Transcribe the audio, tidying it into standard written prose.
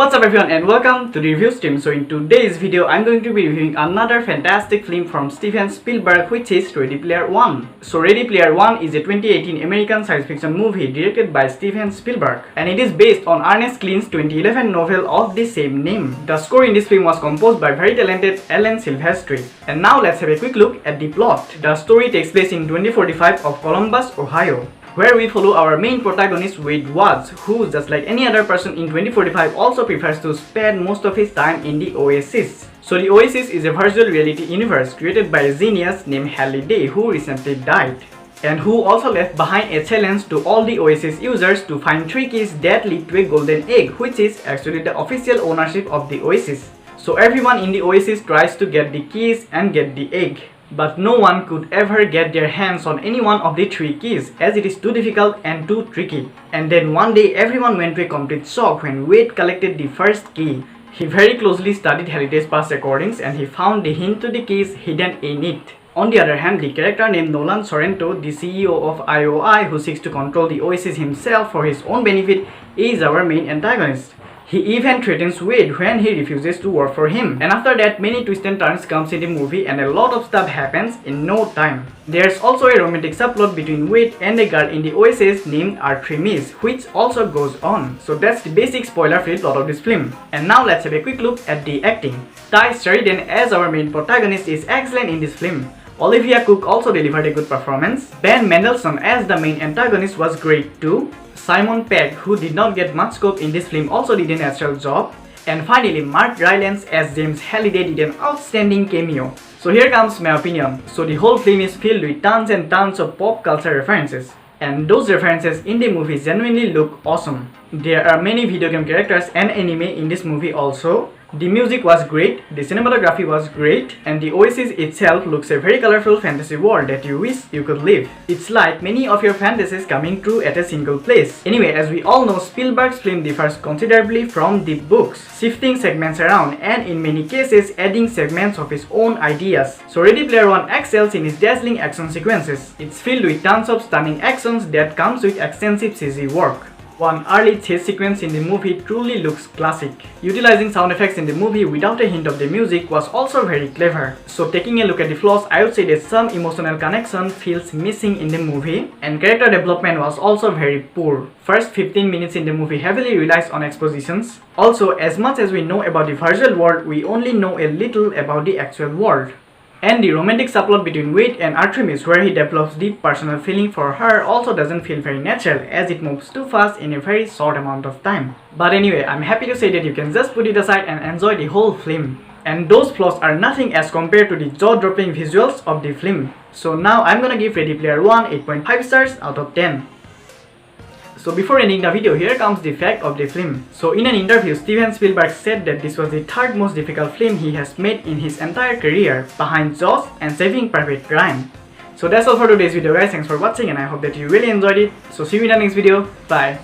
What's up everyone and welcome to the review stream. So in today's video I'm going to be reviewing another fantastic film from Steven Spielberg, which is Ready Player One. So Ready Player One is a 2018 American science fiction movie directed by Steven Spielberg, and it is based on Ernest Cline's 2011 novel of the same name. The score in this film was composed by very talented Alan Silvestri. And now let's have a quick look at the plot. The story takes place in 2045 of Columbus, Ohio, where we follow our main protagonist Waithe Watts, who, just like any other person in 2045, also prefers to spend most of his time in the Oasis. So the Oasis is a virtual reality universe created by a genius named Halliday, who recently died, and who also left behind a challenge to all the Oasis users to find 3 keys that lead to a golden egg, which is actually the official ownership of the Oasis. So everyone in the Oasis tries to get the keys and get the egg, but no one could ever get their hands on any one of the 3 keys, as it is too difficult and too tricky. And then one day everyone went to a complete shock when Waithe collected the first key. He very closely studied Halliday's past recordings and he found the hint to the keys hidden in it. On the other hand, the character named Nolan Sorrento, the CEO of IOI, who seeks to control the Oasis himself for his own benefit, is our main antagonist. He even threatens Waithe when he refuses to work for him. And after that, many twists and turns comes in the movie and a lot of stuff happens in no time. There's also a romantic subplot between Waithe and a girl in the Oasis named Artemis, which also goes on. So that's the basic spoiler-free plot of this film. And now let's have a quick look at the acting. Tye Sheridan as our main protagonist is excellent in this film. Olivia Cooke also delivered a good performance. Mendelsohn as the main antagonist was great too. Pegg, who did not get much scope in this film, also did a natural job. And finally, Rylance as James Halliday did an outstanding cameo. So here comes my opinion. So the whole film is filled with tons and tons of pop culture references, and those references in the movie genuinely look awesome. There are many video game characters and anime in this movie also. The music was great, the cinematography was great, and the Oasis itself looks a very colorful fantasy world that you wish you could live. It's like many of your fantasies coming true at a single place. Anyway, as we all know, Spielberg's film differs considerably from the books, shifting segments around and in many cases adding segments of his own ideas. So Ready Player One excels in its dazzling action sequences. It's filled with tons of stunning actions that comes with extensive CG work. One early chase sequence in the movie truly looks classic. Utilizing sound effects in the movie without a hint of the music was also very clever. So taking a look at the flaws, I would say that some emotional connection feels missing in the movie, and character development was also very poor. First 15 minutes in the movie heavily relies on expositions. Also, as much as we know about the virtual world, we only know a little about the actual world. And the romantic subplot between Waithe and Artemis, where he develops deep personal feeling for her, also doesn't feel very natural, as it moves too fast in a very short amount of time. But anyway, I'm happy to say that you can just put it aside and enjoy the whole film. And those flaws are nothing as compared to the jaw-dropping visuals of the film. So now I'm gonna give Ready Player One 8.5 stars out of 10. So before ending the video, here comes the fact of the film. So in an interview, Steven Spielberg said that this was the 3rd most difficult film he has made in his entire career, behind Jaws and Saving Private Ryan. So that's all for today's video guys, thanks for watching and I hope that you really enjoyed it. So see you in the next video, bye.